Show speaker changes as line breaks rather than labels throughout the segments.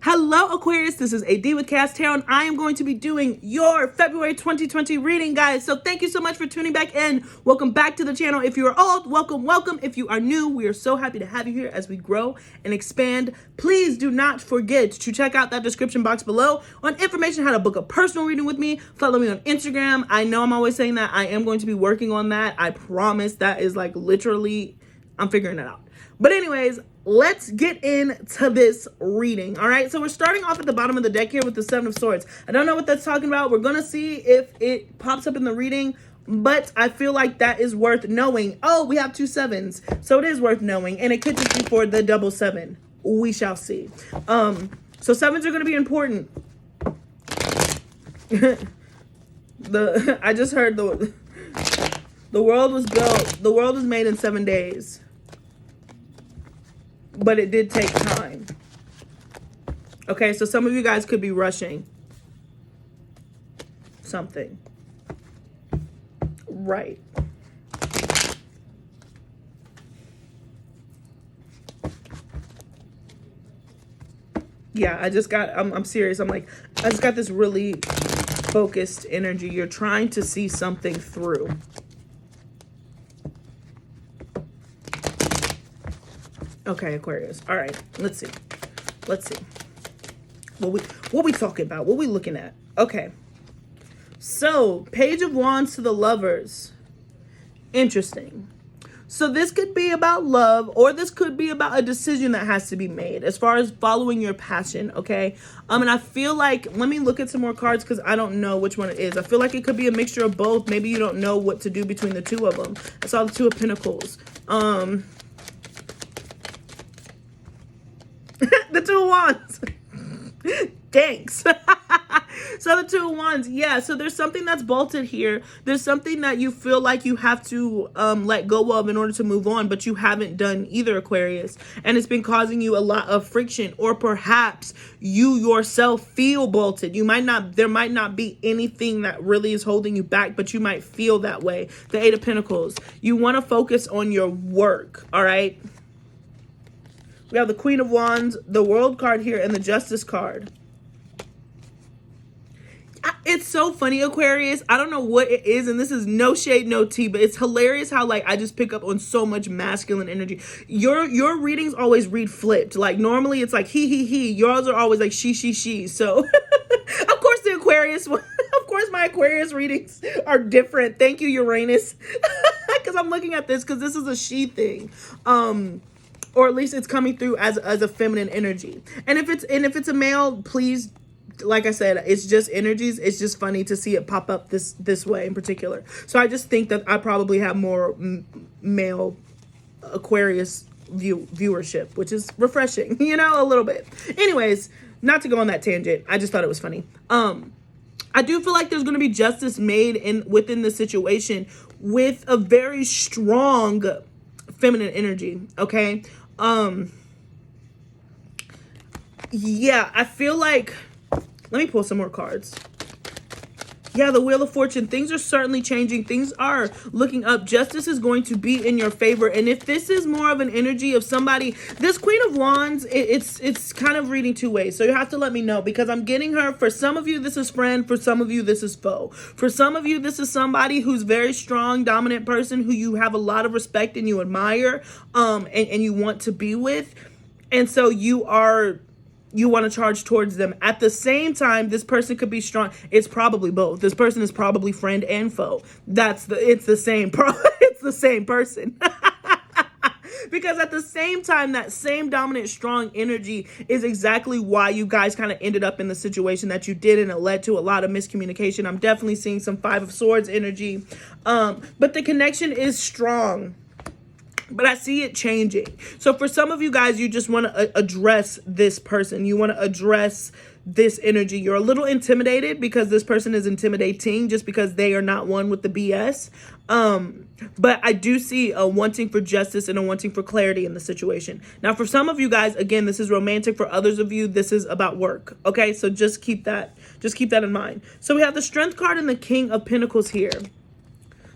Hello Aquarius, this is AD with Kayxztarot, Tarot, and I am going to be doing your February 2020 reading, guys. So thank you so much for tuning back in. Welcome back to the channel. If you are old, welcome. If you are new, we are so happy to have you here as we grow and expand. Please do not forget to check out that description box below on information how to book a personal reading with me. Follow me on Instagram. I know I'm always saying that. I am going to be working on that. I promise. That is like literally, I'm figuring it out. But anyways, let's get into this reading. All right, so we're starting off at the bottom of the deck here with the Seven of Swords. I don't know what that's talking about. We're gonna see if it pops up in the reading, but I feel like that is worth knowing. Oh, we have two sevens, so it is worth knowing, and it could just be for the double seven. We shall see. So sevens are gonna be important. I just heard the world was built. The world was made in 7 days. But it did take time. Okay, so some of you guys could be rushing something. Right. Yeah, I'm serious. I'm like, I just got this really focused energy. You're trying to see something through. Okay, Aquarius. All right, let's see. What we talking about? What we looking at? Okay. So, Page of Wands to the Lovers. Interesting. So this could be about love, or this could be about a decision that has to be made as far as following your passion, okay? And I feel like, let me look at some more cards because I don't know which one it is. I feel like it could be a mixture of both. Maybe you don't know what to do between the two of them. I saw the Two of Pentacles. The Two of Wands. Thanks. So the Two of Wands, yeah. So there's something that's bolted here. There's something that you feel like you have to let go of in order to move on, but you haven't done either, Aquarius. And it's been causing you a lot of friction, or perhaps you yourself feel bolted. There might not be anything that really is holding you back, but you might feel that way. The Eight of Pentacles. You want to focus on your work, all right? We have the Queen of Wands, the World card here, and the Justice card. It's so funny, Aquarius. I don't know what it is, and this is no shade, no tea, but it's hilarious how, like, I just pick up on so much masculine energy. Your readings always read flipped. Like, normally it's like he. Yours are always like she. So, of course, the Aquarius one. Of course, my Aquarius readings are different. Thank you, Uranus. Because I'm looking at this because this is a she thing. Or at least it's coming through as a feminine energy. And if it's a male, please, like I said, it's just energies. It's just funny to see it pop up this way in particular. So I just think that I probably have more male Aquarius viewership, which is refreshing, you know, a little bit. Anyways, not to go on that tangent. I just thought it was funny. I do feel like there's going to be justice made within the situation with a very strong feminine energy, okay? Yeah, I feel like, let me pull some more cards. Yeah, the Wheel of Fortune. Things are certainly changing. Things are looking up. Justice is going to be in your favor. And if this is more of an energy of somebody, this Queen of Wands, it's kind of reading two ways. So you have to let me know, because I'm getting her. For some of you, this is friend. For some of you, this is foe. For some of you, this is somebody who's very strong, dominant person who you have a lot of respect and you admire, and you want to be with. And so you want to charge towards them. At the same time, this person could be strong. It's probably both. This person is probably friend and foe. It's the same person. Because at the same time, that same dominant, strong energy is exactly why you guys kind of ended up in the situation that you did, and it led to a lot of miscommunication. I'm definitely seeing some Five of Swords energy. But the connection is strong. But I see it changing. So for some of you guys, you just want to address this person. You want to address this energy. You're a little intimidated because this person is intimidating, just because they are not one with the BS. But I do see a wanting for justice and a wanting for clarity in the situation. Now, for some of you guys, again, this is romantic. For others of you, this is about work. Okay, so just keep that in mind. So we have the Strength card and the King of Pentacles here.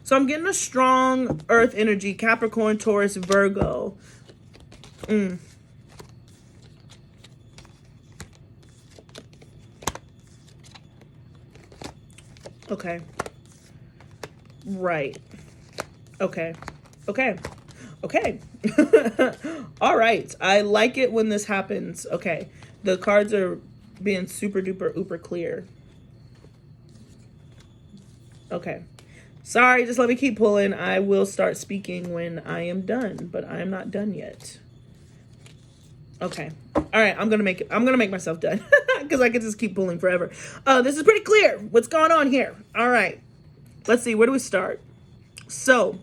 So I'm getting a strong earth energy, Capricorn, Taurus, Virgo. Okay. Right. Okay. Okay. Okay. All right. I like it when this happens. Okay. The cards are being super duper uber clear. Okay. Sorry, just let me keep pulling. I will start speaking when I am done, but I am not done yet. Okay. All right, I'm gonna make myself done because I can just keep pulling forever. This is pretty clear. What's going on here? All right. Let's see, where do we start? So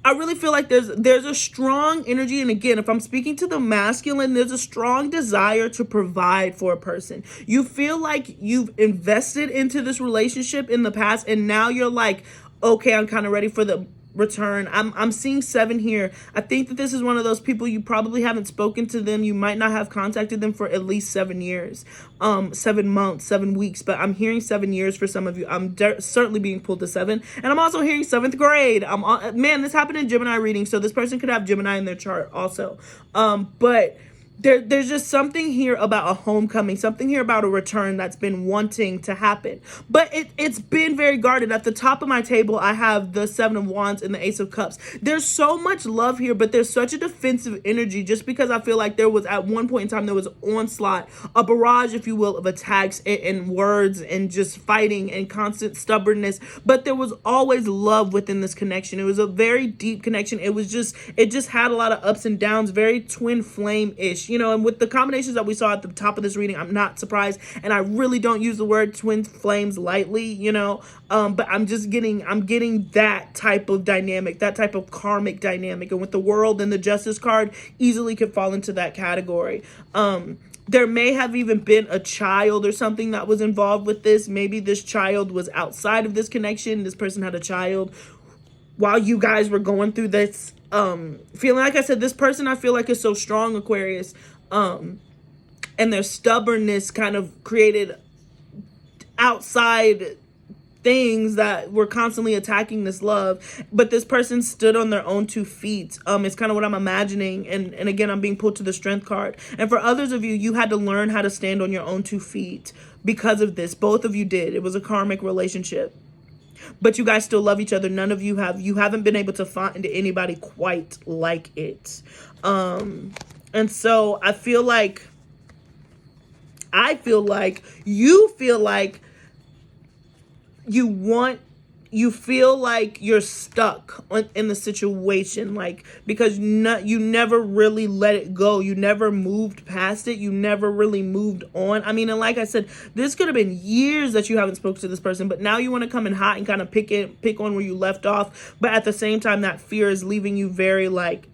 I really feel like there's a strong energy, and again, if I'm speaking to the masculine, there's a strong desire to provide for a person. You feel like you've invested into this relationship in the past, and now you're like, okay, I'm kind of ready for the return. I'm seeing 7 here. I think that this is one of those people, you probably haven't spoken to them. You might not have contacted them for at least 7 years, 7 months, 7 weeks, but I'm hearing 7 years for some of you. I'm certainly being pulled to 7, and I'm also hearing 7th grade. Man, this happened in Gemini reading, so this person could have Gemini in their chart also. But there's just something here about a homecoming, something here about a return that's been wanting to happen. But it's been very guarded. At the top of my table, I have the 7 of Wands and the Ace of Cups. There's so much love here, but there's such a defensive energy just because I feel like there was, at one point in time, there was onslaught, a barrage, if you will, of attacks and words and just fighting and constant stubbornness. But there was always love within this connection. It was a very deep connection. It just had a lot of ups and downs, very twin flame-ish. You know, and with the combinations that we saw at the top of this reading, I'm not surprised. And I really don't use the word twin flames lightly, you know, but I'm getting that type of dynamic, that type of karmic dynamic. And with the World and the Justice card, easily could fall into that category. There may have even been a child or something that was involved with this. Maybe this child was outside of this connection. This person had a child while you guys were going through this. Feeling, like I said, this person I feel like is so strong, Aquarius, and their stubbornness kind of created outside things that were constantly attacking this love, but this person stood on their own 2 feet. It's kind of what I'm imagining, and again, I'm being pulled to the Strength card. And for others of you, you had to learn how to stand on your own 2 feet because of this. Both of you did. It was a karmic relationship. But you guys still love each other. None of you haven't been able to find anybody quite like it. And so I feel like you feel like you feel like you're stuck in the situation, like, because you never really let it go. You never moved past it. You never really moved on. I mean, and like I said, this could have been years that you haven't spoken to this person, but now you want to come in hot and kind of pick on where you left off. But at the same time, that fear is leaving you very, like,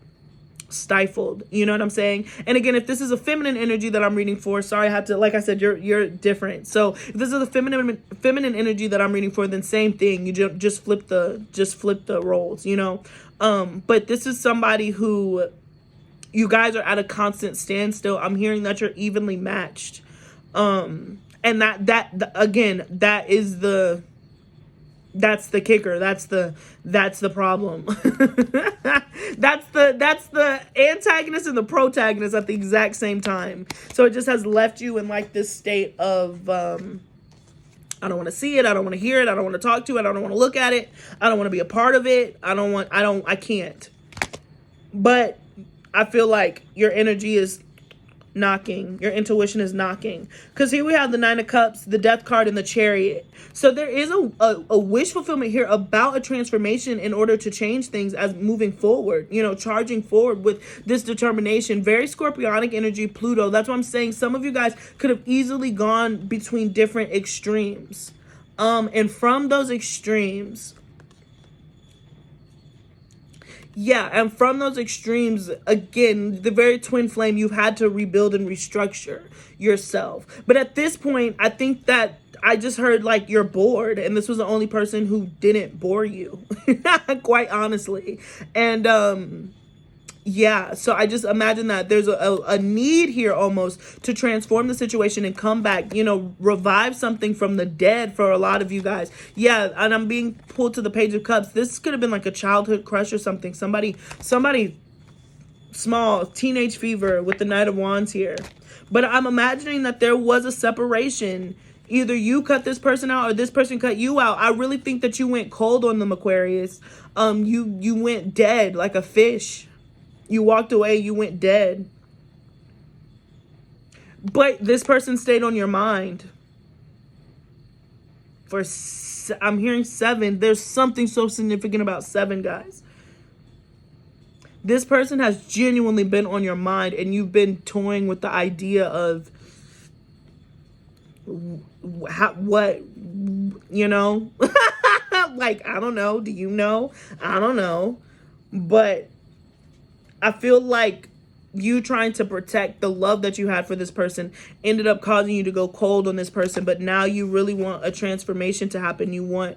stifled. You know what I'm saying? And again, if this is a feminine energy that I'm reading for, sorry, I had to, like I said, you're different. So if this is a feminine energy that I'm reading for, then same thing. You just flip the roles, you know. But this is somebody who you guys are at a constant standstill. I'm hearing that you're evenly matched. And that again, that's the kicker. That's the problem. that's the antagonist and the protagonist at the exact same time. So it just has left you in like this state of I don't want to see it, I don't want to hear it, I don't want to talk to it, I don't want to look at it, I don't want to be a part of it, I can't. But I feel like your energy is knocking, your intuition is knocking, because here we have the 9 of Cups, the Death card, and the Chariot. So there is a wish fulfillment here about a transformation in order to change things as moving forward, you know, charging forward with this determination. Very Scorpionic energy, Pluto. That's what I'm saying. Some of you guys could have easily gone between different extremes, and from those extremes, again, the very twin flame, you've had to rebuild and restructure yourself. But at this point, I think that I just heard like you're bored, and this was the only person who didn't bore you, quite honestly. And yeah, so I just imagine that there's a need here almost to transform the situation and come back, you know, revive something from the dead for a lot of you guys. Yeah, and I'm being pulled to the Page of Cups. This could have been like a childhood crush or something. Somebody small, teenage fever with the Knight of Wands here. But I'm imagining that there was a separation Either you cut this person out or this person cut you out. I really think that you went cold on them, Aquarius. You went dead like a fish. You walked away, you went dead. But this person stayed on your mind. I'm hearing 7. There's something so significant about 7, guys. This person has genuinely been on your mind, and you've been toying with the idea of what, you know? Like, I don't know. Do you know? I don't know. But I feel like you trying to protect the love that you had for this person ended up causing you to go cold on this person. But now you really want a transformation to happen. You want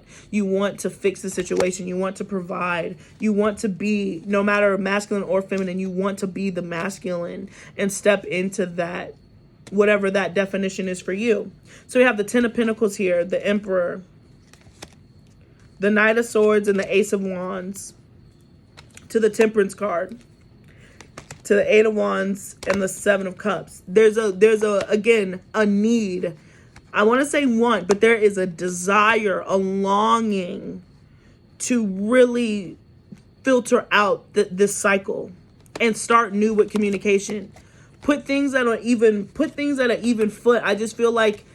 to fix the situation. You want to provide. You want to be, no matter masculine or feminine, you want to be the masculine and step into that, whatever that definition is for you. So we have the 10 of Pentacles here, the Emperor, the Knight of Swords, and the Ace of Wands, to the Temperance card, to the 8 of Wands, and the 7 of Cups. There's again, a need. I want to say want, but there is a desire, a longing to really filter out this cycle and start new with communication. Put things at an even foot. I just feel like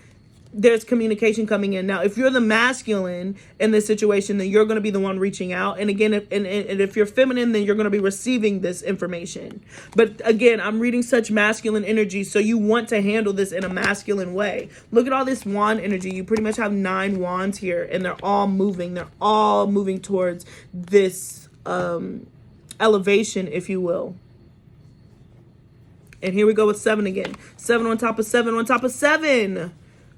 there's communication coming in. Now, if you're the masculine in this situation, then you're going to be the one reaching out. And again, if you're feminine, then you're going to be receiving this information. But again, I'm reading such masculine energy, so you want to handle this in a masculine way. Look at all this wand energy. You pretty much have 9 wands here, and they're all moving. They're all moving towards this elevation, if you will. And here we go with 7 again. 7 on top of 7 on top of 7.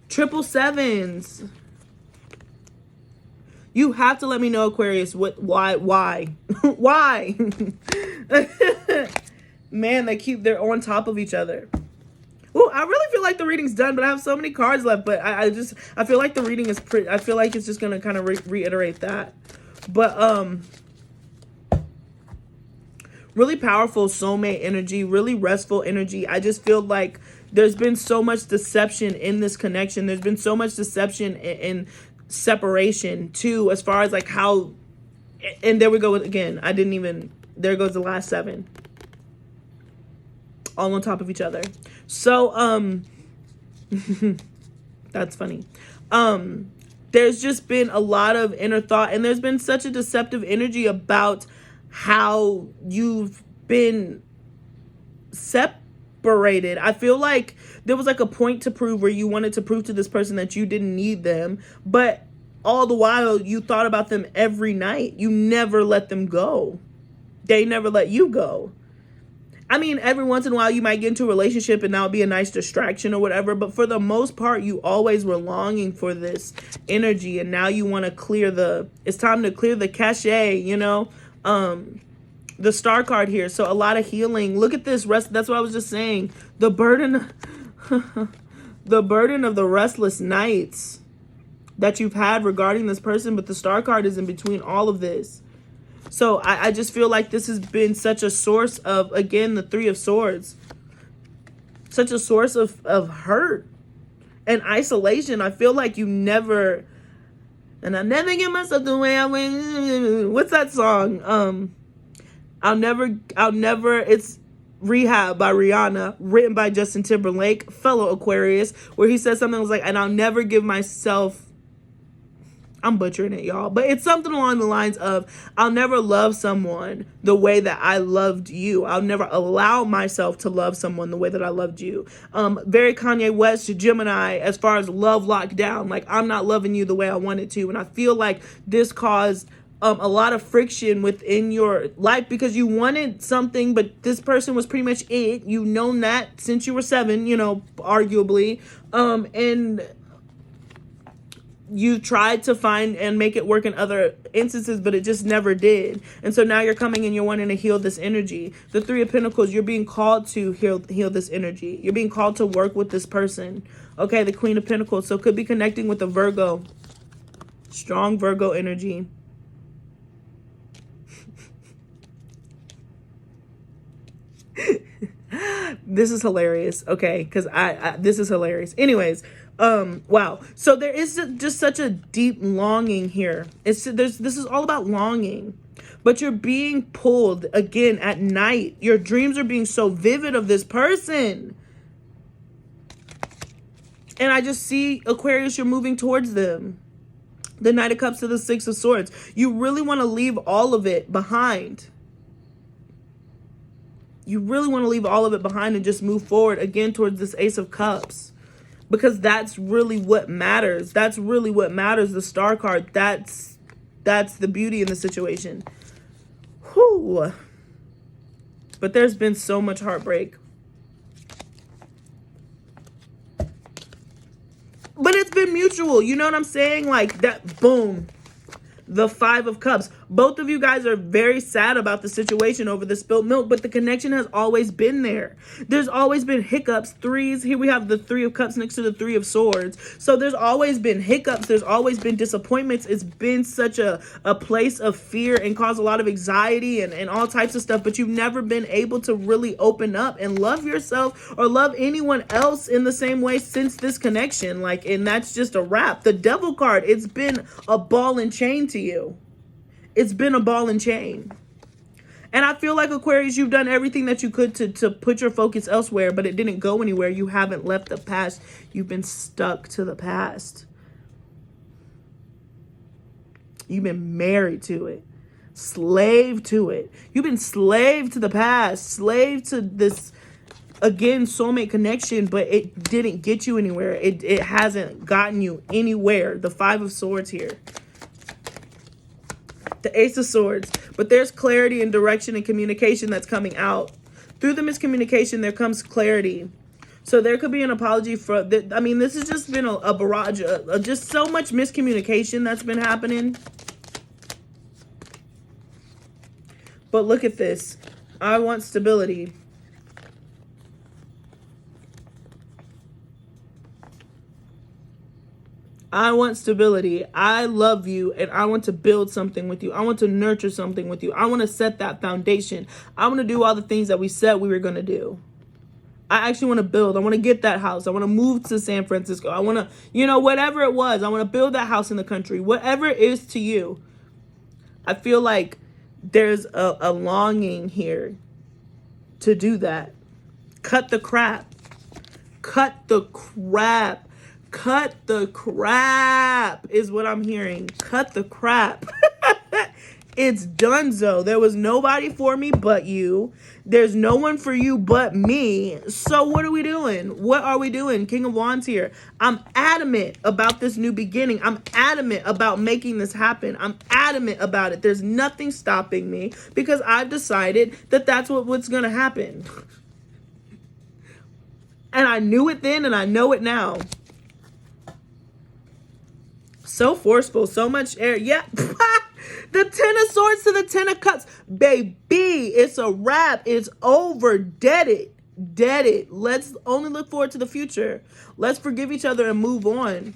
Triple 7s. You have to let me know, Aquarius, why? Why? Man, they're on top of each other. Well, I really feel like the reading's done, but I have so many cards left. But I feel like the reading is pretty. I feel like it's just gonna kind of reiterate that. But really powerful soulmate energy, really restful energy. I just feel like there's been so much deception in this connection. There's been so much deception in separation too, as far as like how, and there we go again. There goes the last 7. All on top of each other. So, that's funny. There's just been a lot of inner thought, and there's been such a deceptive energy about how you've been separated. I feel like there was like a point to prove where you wanted to prove to this person that you didn't need them, but all the while you thought about them every night. You never let them go. They never let you go. I mean, every once in a while you might get into a relationship and that would be a nice distraction or whatever, but for the most part you always were longing for this energy, and now you want to it's time to clear the cachet, you know. The Star card here, so a lot of healing. Look at this rest. That's what I was just saying. The burden the burden of the restless nights that you've had regarding this person, but the Star card is in between all of this. So I just feel like this has been such a source of, again, the 3 of Swords, such a source of hurt and isolation. I feel like you never, and I never give myself the way I went. What's that song? I'll never, it's Rehab by Rihanna, written by Justin Timberlake, fellow Aquarius, where he says something that was like, and I'll never give myself, I'm butchering it, y'all, but it's something along the lines of, I'll never love someone the way that I loved you. I'll never allow myself to love someone the way that I loved you. Very Kanye West, Gemini, as far as love locked down, like I'm not loving you the way I wanted to. And I feel like this caused a lot of friction within your life because you wanted something, but this person was pretty much it. You've known that since you were 7, you know, arguably. And you tried to find and make it work in other instances, but it just never did. And so now you're coming and you're wanting to heal this energy. The 3 of Pentacles, you're being called to heal this energy. You're being called to work with this person. Okay, the Queen of Pentacles. So could be connecting with a Virgo. Strong Virgo energy. This is hilarious. Okay, because this is hilarious. Anyways, wow. So there is just such a deep longing here. This is all about longing. But you're being pulled again at night. Your dreams are being so vivid of this person. And I just see, Aquarius, you're moving towards them. The Knight of Cups to the Six of Swords. You really want to leave all of it behind. You really want to leave all of it behind and just move forward again towards this Ace of Cups. Because that's really what matters. That's really what matters. The Star card. That's the beauty in the situation. Whew. But there's been so much heartbreak. But it's been mutual. You know what I'm saying? Like that, boom. The Five of Cups. Both of you guys are very sad about the situation over the spilt milk, but the connection has always been there. There's always been hiccups, threes. Here we have the Three of Cups next to the Three of Swords. So there's always been hiccups. There's always been disappointments. It's been such a place of fear and caused a lot of anxiety and all types of stuff, but you've never been able to really open up and love yourself or love anyone else in the same way since this connection. Like, and that's just a wrap. The Devil card, it's been a ball and chain to you. It's been a ball and chain. And I feel like, Aquarius, you've done everything that you could to put your focus elsewhere, but it didn't go anywhere. You haven't left the past. You've been stuck to the past. You've been married to it. Slave to it. You've been slave to the past. Slave to this, again, soulmate connection, but it didn't get you anywhere. It hasn't gotten you anywhere. The Five of Swords here. The Ace of Swords. But there's clarity and direction and communication that's coming out. Through the miscommunication, there comes clarity. So there could be an apology for... I mean, this has just been a barrage. Just so much miscommunication that's been happening. But look at this. I want stability. I want stability. I love you and I want to build something with you. I want to nurture something with you. I want to set that foundation. I want to do all the things that we said we were going to do. I actually want to build. I want to get that house. I want to move to San Francisco. I want to, you know, whatever it was. I want to build that house in the country. Whatever it is to you. I feel like there's a longing here to do that. Cut the crap. Cut the crap. Cut the crap is what I'm hearing. Cut the crap. It's donezo. There was nobody for me but you. There's no one for you but me. So what are we doing? What are we doing? King of Wands here. I'm adamant about this new beginning. I'm adamant about making this happen. I'm adamant about it. There's nothing stopping me because I've decided that that's what's going to happen. And I knew it then and I know it now. So forceful, so much air. Yeah. The Ten of Swords to the Ten of Cups. Baby, it's a wrap. It's over. Dead it. Dead it. Let's only look forward to the future. Let's forgive each other and move on.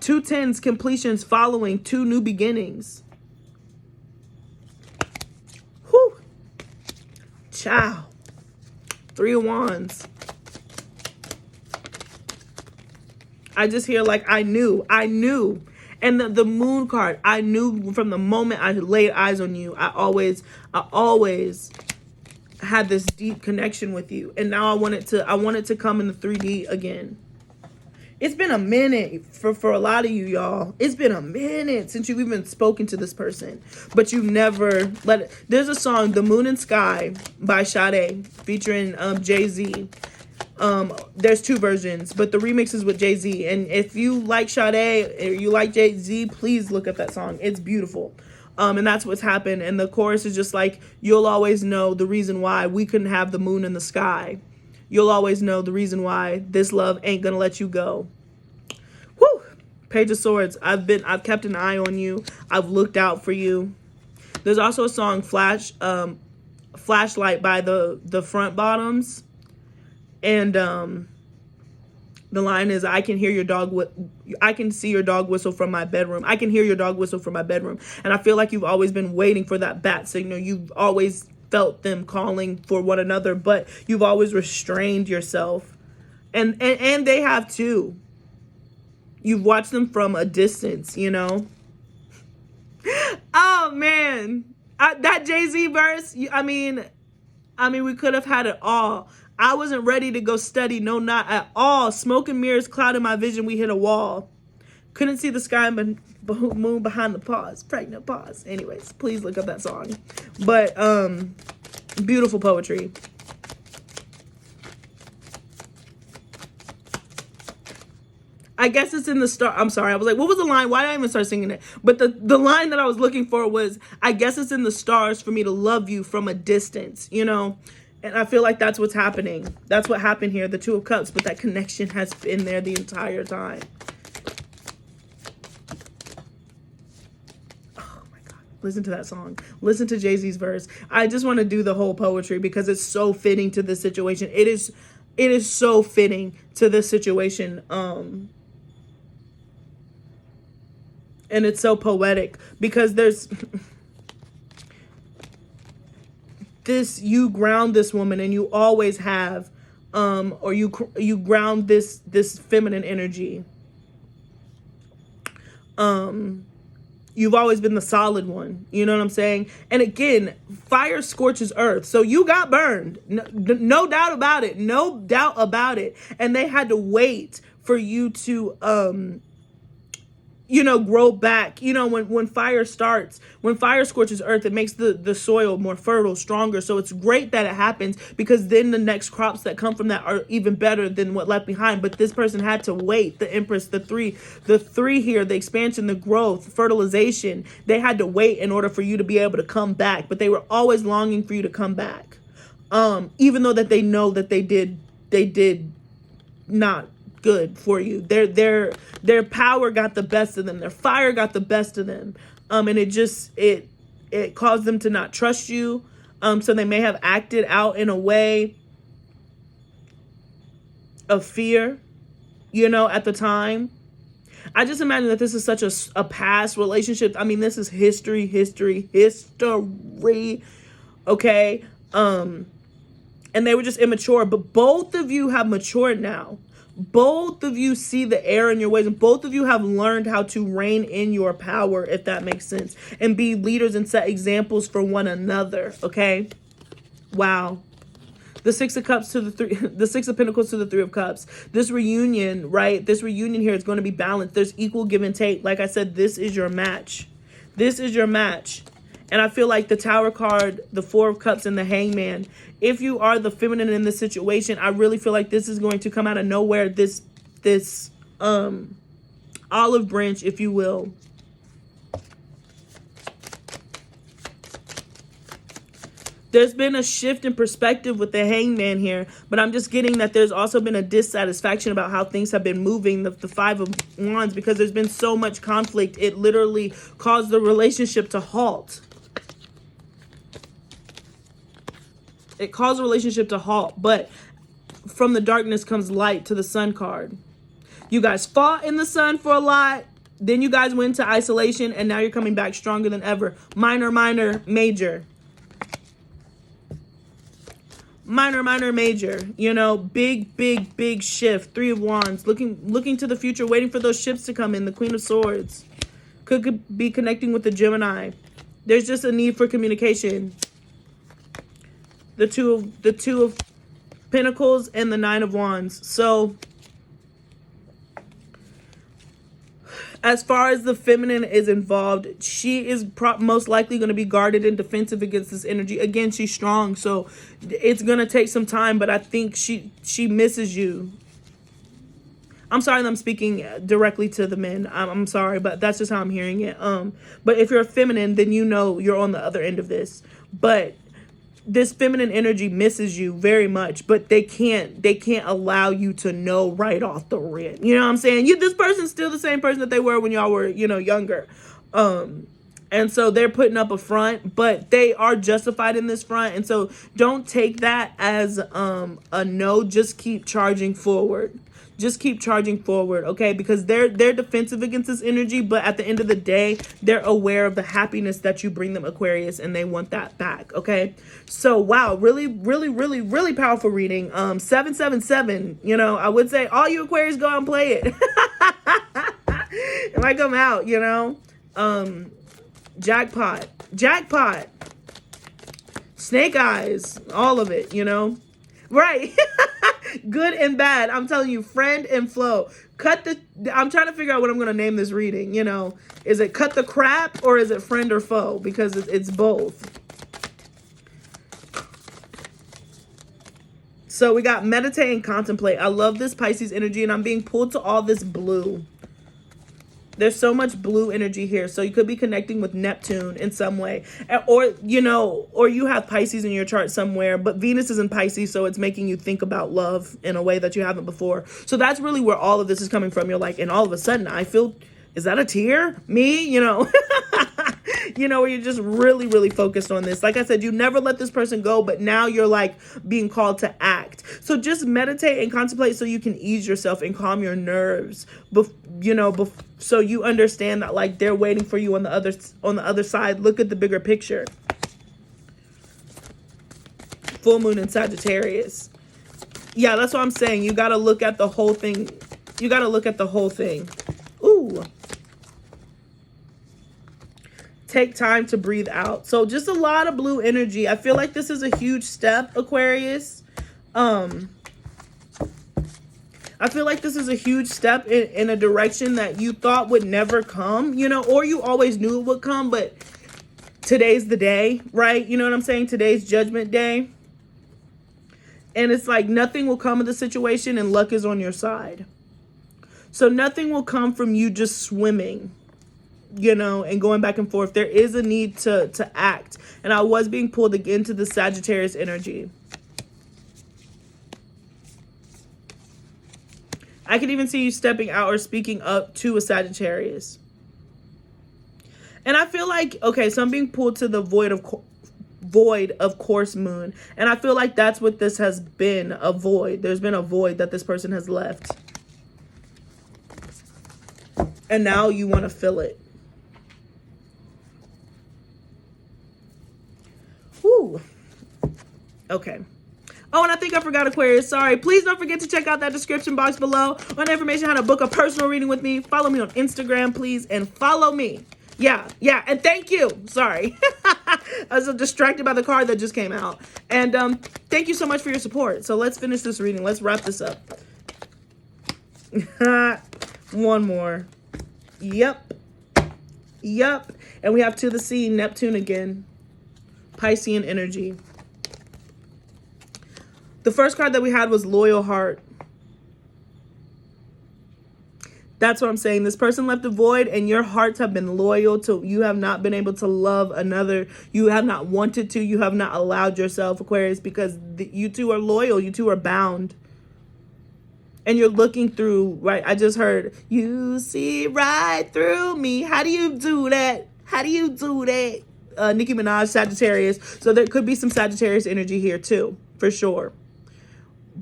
2 tens, completions following 2 new beginnings. Whew. Ciao. 3 of Wands. I just hear like I knew. And the Moon card, I knew from the moment I laid eyes on you. I always had this deep connection with you. And now I want it to come in the 3D again. It's been a minute for a lot of you, y'all. It's been a minute since you've even spoken to this person. But you've never let it. There's a song, The Moon and Sky by Sade, featuring Jay-Z. There's 2 versions, but the remix is with Jay-Z. And if you like Sade or you like Jay-Z, please look up that song. It's beautiful. And that's what's happened. And the chorus is just like, you'll always know the reason why we couldn't have the moon in the sky. You'll always know the reason why this love ain't gonna let you go. Whew. Page of Swords. I've kept an eye on you. I've looked out for you. There's also a song, Flashlight by the Front Bottoms. And the line is, I can see your dog whistle from my bedroom. I can hear your dog whistle from my bedroom. And I feel like you've always been waiting for that bat signal. You've always felt them calling for one another, but you've always restrained yourself. And they have too. You've watched them from a distance, you know? Oh, man. That Jay-Z verse, I mean, we could have had it all. I wasn't ready to go study, no, not at all. Smoke and mirrors clouded my vision, we hit a wall. Couldn't see the sky and moon behind the pause. Pregnant pause. Anyways, please look up that song. But, beautiful poetry. I guess it's in the star. I'm sorry. I was like, what was the line? Why did I even start singing it? But the line that I was looking for was, I guess it's in the stars for me to love you from a distance, you know? And I feel like that's what's happening. That's what happened here. The Two of Cups, but that connection has been there the entire time. Oh my God. Listen to that song. Listen to Jay-Z's verse. I just want to do the whole poetry because it's so fitting to this situation. It is so fitting to this situation. And it's so poetic because there's this, you ground this woman and you always have, or you ground this feminine energy. You've always been the solid one. You know what I'm saying? And again, fire scorches earth. So you got burned. No doubt about it. No doubt about it. And they had to wait for you to, you know, grow back. You know, when fire starts, when fire scorches earth, it makes the soil more fertile, stronger. So it's great that it happens because then the next crops that come from that are even better than what left behind. But this person had to wait. The Empress, the three here, the expansion, the growth, fertilization, they had to wait in order for you to be able to come back. But they were always longing for you to come back. Even though that they know that they did not good for you. Their power got the best of them. Their fire got the best of them. And it caused them to not trust you. So they may have acted out in a way of fear, you know, at the time. I just imagine that this is such a past relationship. I mean, this is history. Okay. And they were just immature, but both of you have matured now. Both of you see the error in your ways, and both of you have learned how to reign in your power, if that makes sense, and be leaders and set examples for one another. Okay. Wow. The Six of Cups to the Six of Pentacles to the Three of Cups. This reunion, right? This reunion here is going to be balanced. There's equal give and take. Like I said, this is your match. This is your match. And I feel like the Tower card, the Four of Cups, and the Hangman, if you are the feminine in this situation, I really feel like this is going to come out of nowhere. This olive branch, if you will. There's been a shift in perspective with the Hangman here, but I'm just getting that there's also been a dissatisfaction about how things have been moving, the Five of Wands, because there's been so much conflict. It literally caused the relationship to halt. It caused a relationship to halt, but from the darkness comes light to the Sun card. You guys fought in the Sun for a lot. Then you guys went to isolation, and now you're coming back stronger than ever. Minor, minor, major. Minor, minor, major. You know, big, big, big shift. Three of Wands. Looking to the future, waiting for those ships to come in. The Queen of Swords. Could be connecting with the Gemini. There's just a need for communication. The two of Pentacles and the Nine of Wands. So, as far as the feminine is involved, she is most likely going to be guarded and defensive against this energy. Again, she's strong, so it's going to take some time, but I think she misses you. I'm sorry that I'm speaking directly to the men. I'm sorry, but that's just how I'm hearing it. But if you're a feminine, then you know you're on the other end of this. But this feminine energy misses you very much, but they can't allow you to know right off the rip. You know what I'm saying? This person's still the same person that they were when y'all were, you know, younger. And so they're putting up a front, but they are justified in this front. And so don't take that as a no. Just keep charging forward. Just keep charging forward, okay? Because they're defensive against this energy, but at the end of the day, they're aware of the happiness that you bring them, Aquarius, and they want that back, okay? So, wow, really, really, really, really powerful reading. 777, you know, I would say all you Aquarius go out and play it. It might come out, you know? Jackpot, snake eyes, all of it, you know? Right. Good and bad. I'm telling you, friend and flow. I'm trying to figure out what I'm going to name this reading, you know. Is it cut the crap or is it friend or foe? Because it's both. So we got meditate and contemplate. I love this Pisces energy, and I'm being pulled to all this blue. There's so much blue energy here. So you could be connecting with Neptune in some way. Or, you know, or you have Pisces in your chart somewhere, but Venus is in Pisces, so it's making you think about love in a way that you haven't before. So that's really where all of this is coming from. You're like, and all of a sudden I feel, is that a tear? Me? You know, you know, where you're just really, really focused on this. Like I said, you never let this person go, but now you're like being called to act. So just meditate and contemplate so you can ease yourself and calm your nerves. So you understand that like they're waiting for you on the other side. Look at the bigger picture. Full moon in Sagittarius. Yeah, that's what I'm saying. You got to look at the whole thing. You got to look at the whole thing. Ooh. Take time to breathe out. So just a lot of blue energy. I feel like this is a huge step, Aquarius. I feel like this is a huge step in a direction that you thought would never come, you know, or you always knew it would come, but today's the day, right? You know what I'm saying? Today's judgment day. And it's like nothing will come of the situation and luck is on your side. So nothing will come from you just swimming, you know, and going back and forth. There is a need to act. And I was being pulled again to the Sagittarius energy. I can even see you stepping out or speaking up to a Sagittarius. And I feel like, okay, so I'm being pulled to the void of course moon. And I feel like that's what this has been, a void. There's been a void that this person has left. And now you want to fill it. Whew. Okay. Oh, and I think I forgot Aquarius. Sorry. Please don't forget to check out that description box below on information how to book a personal reading with me. Follow me on Instagram, please, and follow me. Yeah, and thank you. Sorry. I was distracted by the card that just came out. And thank you so much for your support. So let's finish this reading. Let's wrap this up. One more. Yep. And we have to the sea, Neptune again. Piscean energy. The first card that we had was Loyal Heart. That's what I'm saying. This person left a void and your hearts have been loyal to, you have not been able to love another. You have not wanted to. You have not allowed yourself, Aquarius, because you two are loyal. You two are bound. And you're looking through, right? I just heard, you see right through me. How do you do that? How do you do that? Nicki Minaj, Sagittarius. So there could be some Sagittarius energy here too, for sure.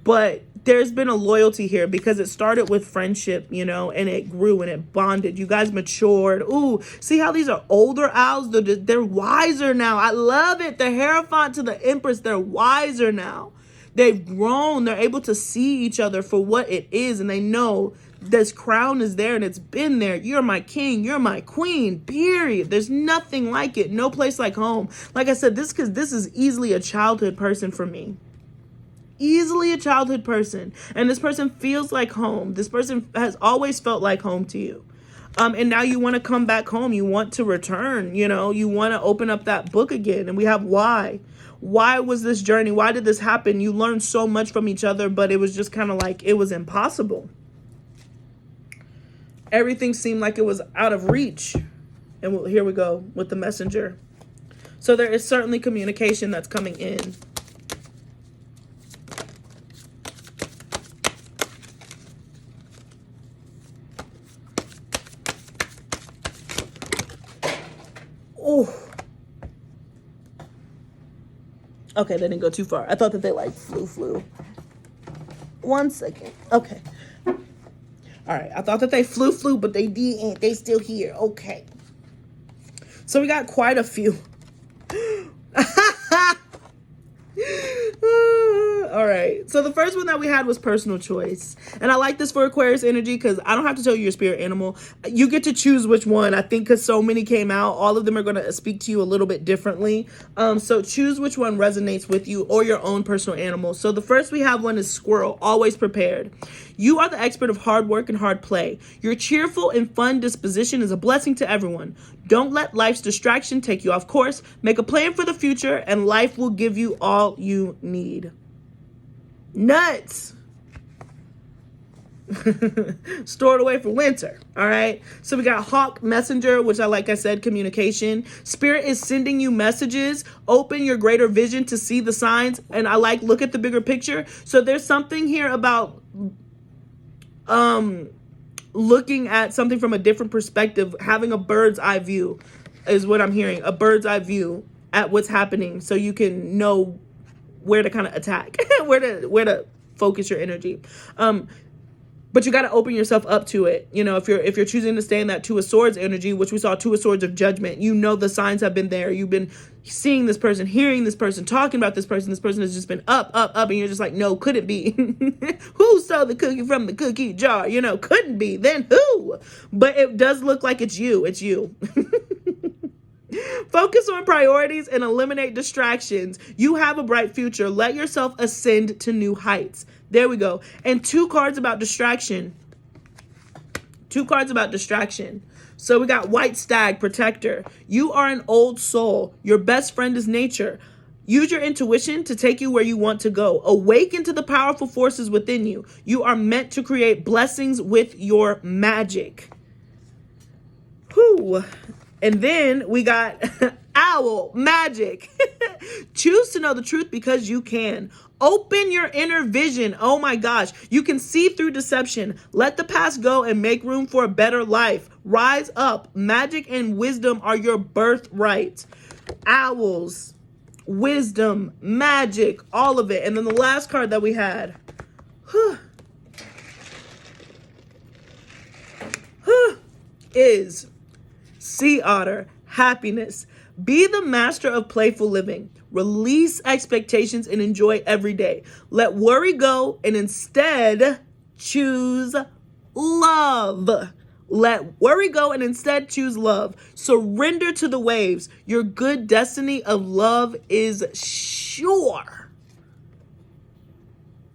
But there's been a loyalty here because it started with friendship, you know, and it grew and it bonded. You guys matured. Ooh, see how these are older owls? They're wiser now. I love it. The Hierophant to the Empress, they're wiser now. They've grown. They're able to see each other for what it is. And they know this crown is there and it's been there. You're my king. You're my queen, period. There's nothing like it. No place like home. Like I said, this is easily a childhood person for me. Easily a childhood person. And this person feels like home. This person has always felt like home to you. And now you want to come back home. You want to return, you know, you want to open up that book again. And we have why. Why was this journey? Why did this happen? You learned so much from each other, but it was just kind of like it was impossible. Everything seemed like it was out of reach. And here we go with the Messenger. So there is certainly communication that's coming in. Okay, they didn't go too far. I thought that they like flew. 1 second. Okay. All right. I thought that they flew, but they didn't. They still here. Okay. So we got quite a few. All right, so the first one that we had was personal choice, and I like this for Aquarius energy because I don't have to tell you your spirit animal. You get to choose which one. I think because so many came out, all of them are going to speak to you a little bit differently. So choose which one resonates with you or your own personal animal. So the first we have one is squirrel, always prepared. You are the expert of hard work and hard play. Your cheerful and fun disposition is a blessing to everyone. Don't let life's distraction take you off course. Make a plan for the future, and life will give you all you need. Nuts. Stored away for winter. All right. So we got hawk messenger, which I said, communication. Spirit is sending you messages. Open your greater vision to see the signs. And I like, look at the bigger picture. So there's something here about looking at something from a different perspective. Having a bird's eye view is what I'm hearing. A bird's eye view at what's happening, so you can know where to kind of attack, where to focus your energy. But you got to open yourself up to it. You know, if you're choosing to stay in that Two of Swords energy, which we saw Two of Swords of judgment, you know, the signs have been there. You've been seeing this person, hearing this person, talking about this person. This person has just been up, and you're just like, no, could it be? Who stole the cookie from the cookie jar? You know, couldn't be. Then who? But it does look like it's you. It's you. Focus on priorities and eliminate distractions. You have a bright future. Let yourself ascend to new heights. There we go. And 2 cards about distraction. 2 cards about distraction. So we got White Stag, protector. You are an old soul. Your best friend is nature. Use your intuition to take you where you want to go. Awaken to the powerful forces within you. You are meant to create blessings with your magic. Whew. And then we got owl, magic. Choose to know the truth because you can. Open your inner vision. Oh my gosh. You can see through deception. Let the past go and make room for a better life. Rise up. Magic and wisdom are your birthright. Owls, wisdom, magic, all of it. And then the last card that we had. Is Sea Otter, happiness. Be the master of playful living. Release expectations and enjoy every day. Let worry go and instead choose love. Let worry go and instead choose love. Surrender to the waves. Your good destiny of love is sure.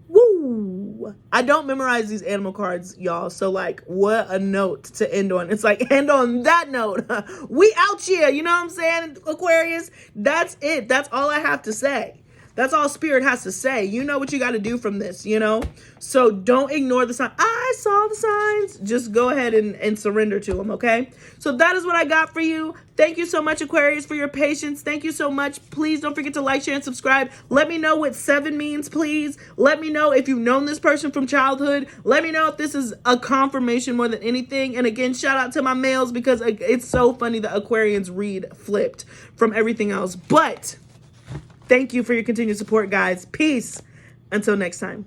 Woo! I don't memorize these animal cards, y'all. So like, what a note to end on. It's like, end on that note. We out here. You know what I'm saying, Aquarius? That's it. That's all I have to say. That's all Spirit has to say. You know what you got to do from this, you know? So don't ignore the sign. I saw the signs. Just go ahead and surrender to them, okay? So that is what I got for you. Thank you so much, Aquarius, for your patience. Thank you so much. Please don't forget to like, share, and subscribe. Let me know what 7 means, please. Let me know if you've known this person from childhood. Let me know if this is a confirmation more than anything. And again, shout out to my males because it's so funny that Aquarians read flipped from everything else. But thank you for your continued support, guys. Peace. Until next time.